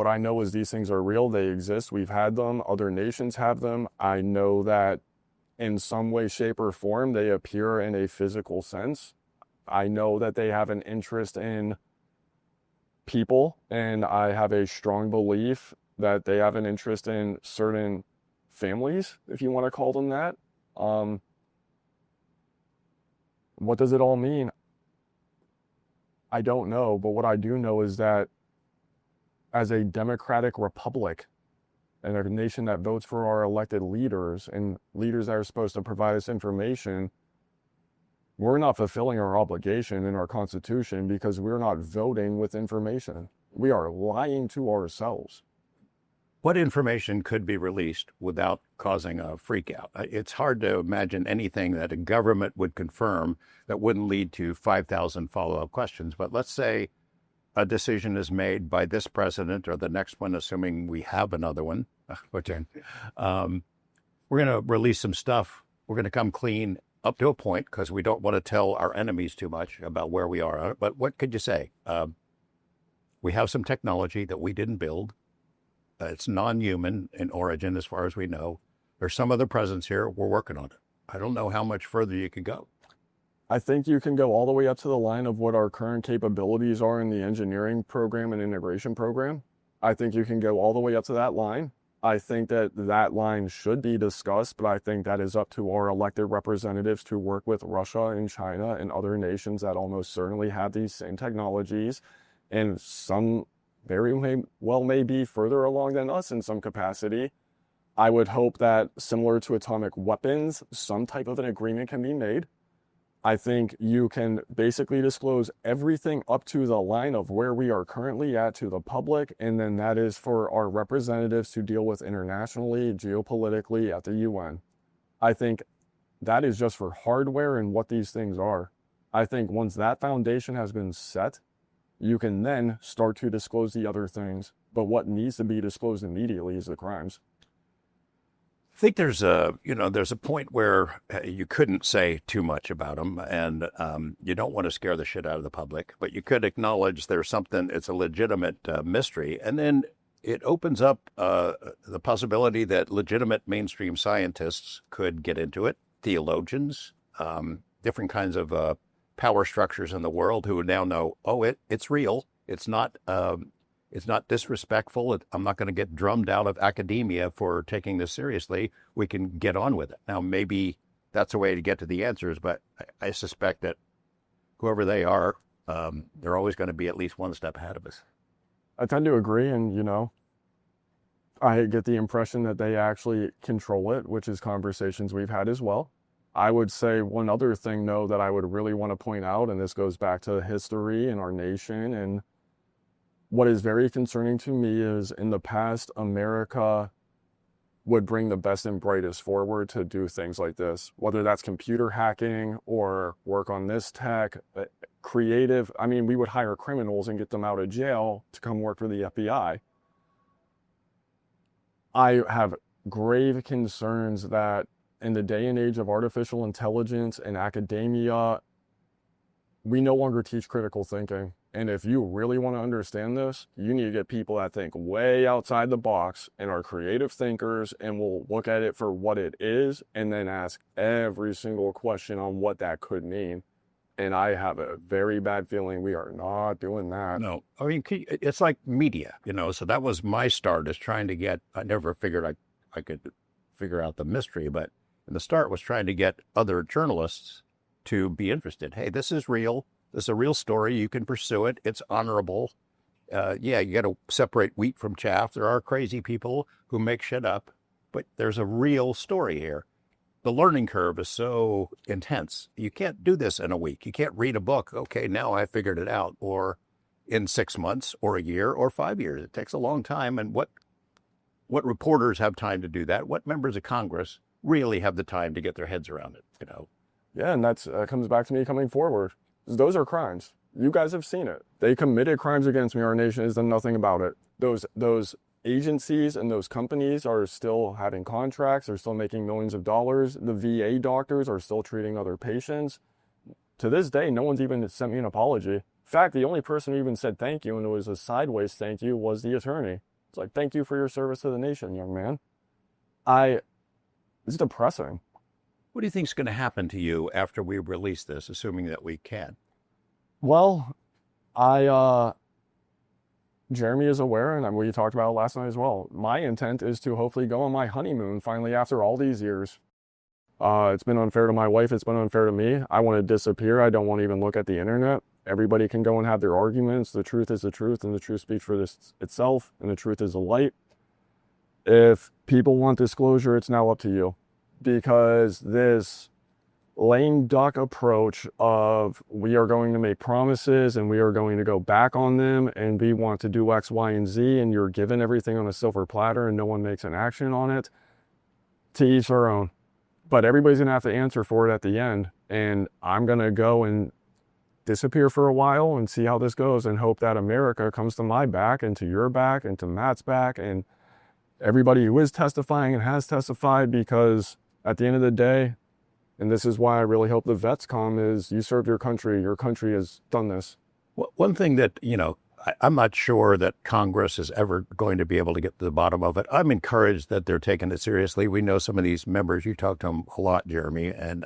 what I know is these things are real. They exist. We've had them. Other nations have them. I know that in some way, shape, or form, they appear in a physical sense. I know that they have an interest in people, and I have a strong belief that they have an interest in certain families, if you want to call them that. What does it all mean? I don't know, but what I do know is that as a democratic republic and a nation that votes for our elected leaders and leaders that are supposed to provide us information, we're not fulfilling our obligation in our Constitution because we're not voting with information. We are lying to ourselves. What information could be released without causing a freak out? It's hard to imagine anything that a government would confirm that wouldn't lead to 5,000 follow-up questions. But let's say a decision is made by this president or the next one, assuming we have another one. We're going to release some stuff. We're going to come clean up to a point because we don't want to tell our enemies too much about where we are. But what could you say? We have some technology that we didn't build. It's non-human in origin, as far as we know. There's some other presence here. We're working on it. I don't know how much further you can go. I think you can go all the way up to the line of what our current capabilities are in the engineering program and integration program. I think you can go all the way up to that line. I think that that line should be discussed, but I think that is up to our elected representatives to work with Russia and China and other nations that almost certainly have these same technologies, and some very well may be further along than us in some capacity. I would hope that, similar to atomic weapons, some type of an agreement can be made. I think you can basically disclose everything up to the line of where we are currently at to the public, and then that is for our representatives to deal with internationally, geopolitically at the UN. I think that is just for hardware and what these things are. I think once that foundation has been set, you can then start to disclose the other things. But what needs to be disclosed immediately is the crimes. I think there's a point where you couldn't say too much about them, and you don't want to scare the shit out of the public, but you could acknowledge there's something, it's a legitimate mystery. And then it opens up the possibility that legitimate mainstream scientists could get into it, theologians, different kinds of power structures in the world who now know, it's real. It's not disrespectful. I'm not going to get drummed out of academia for taking this seriously. We can get on with it. Now, maybe that's a way to get to the answers, but I suspect that whoever they are, they're always going to be at least one step ahead of us. I tend to agree, and, I get the impression that they actually control it, which is conversations we've had as well. I would say one other thing, though, that I would really want to point out, and this goes back to history and our nation, and what is very concerning to me is in the past, America would bring the best and brightest forward to do things like this, whether that's computer hacking or work on this tech, creative. I mean, we would hire criminals and get them out of jail to come work for the FBI. I have grave concerns that in the day and age of artificial intelligence and academia, we no longer teach critical thinking. And if you really want to understand this, you need to get people that think way outside the box and are creative thinkers and will look at it for what it is and then ask every single question on what that could mean. And I have a very bad feeling we are not doing that. No, I mean, it's like media, so that was my start, is trying to get, I never figured I could figure out the mystery, but the start was trying to get other journalists to be interested. Hey, this is real. This is a real story. You can pursue it. It's honorable. You got to separate wheat from chaff. There are crazy people who make shit up, but there's a real story here. The learning curve is so intense. You can't do this in a week. You can't read a book. Okay, now I figured it out. Or in 6 months or a year or 5 years. It takes a long time. And what reporters have time to do that? What members of Congress really have the time to get their heads around it, Yeah, and that comes back to me coming forward. Those are crimes. You guys have seen it. They committed crimes against me. Our nation has done nothing about it. Those agencies and those companies are still having contracts. They're still making millions of dollars. The VA doctors are still treating other patients. To this day, no one's even sent me an apology. In fact, the only person who even said thank you, and it was a sideways thank you, was the attorney. It's like, thank you for your service to the nation, young man. It's depressing. What do you think is going to happen to you after we release this, assuming that we can? Well, Jeremy is aware, and we talked about it last night as well. My intent is to hopefully go on my honeymoon finally after all these years. It's been unfair to my wife. It's been unfair to me. I want to disappear. I don't want to even look at the internet. Everybody can go and have their arguments. The truth is the truth, and the truth speaks for itself, and the truth is the light. If people want disclosure, it's now up to you. Because this lame duck approach of we are going to make promises and we are going to go back on them and we want to do X, Y, and Z, and you're given everything on a silver platter and no one makes an action on it, to each their own. But everybody's going to have to answer for it at the end. And I'm going to go and disappear for a while and see how this goes and hope that America comes to my back and to your back and to Matt's back and everybody who is testifying and has testified, because at the end of the day, and this is why I really hope the vets come, is you served your country has done this. Well, one thing that, I'm not sure that Congress is ever going to be able to get to the bottom of it. I'm encouraged that they're taking it seriously. We know some of these members, you talk to them a lot, Jeremy, and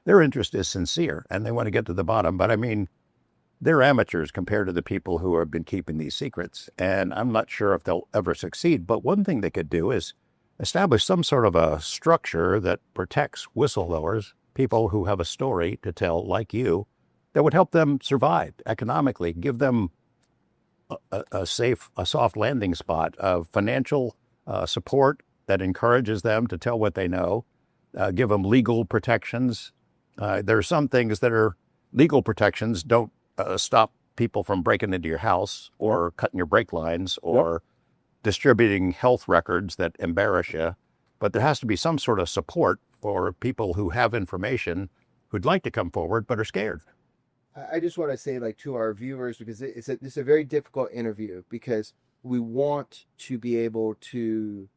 their interest is sincere and they want to get to the bottom. But I mean, they're amateurs compared to the people who have been keeping these secrets. And I'm not sure if they'll ever succeed. But one thing they could do is establish some sort of a structure that protects whistleblowers, people who have a story to tell like you, that would help them survive economically, give them a soft landing spot of financial support that encourages them to tell what they know, give them legal protections. There are some things that are legal protections don't stop people from breaking into your house or cutting your brake lines or distributing health records that embarrass you. But there has to be some sort of support for people who have information who'd like to come forward but are scared. I just want to say, to our viewers, because it's a very difficult interview, because we want to be able to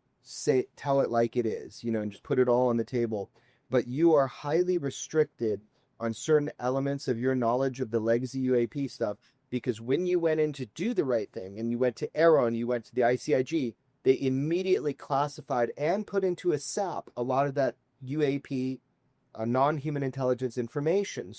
tell it like it is, and just put it all on the table. But you are highly restricted on certain elements of your knowledge of the legacy UAP stuff, because when you went in to do the right thing and you went to Arrow and you went to the ICIG, they immediately classified and put into a SAP a lot of that UAP non-human intelligence information.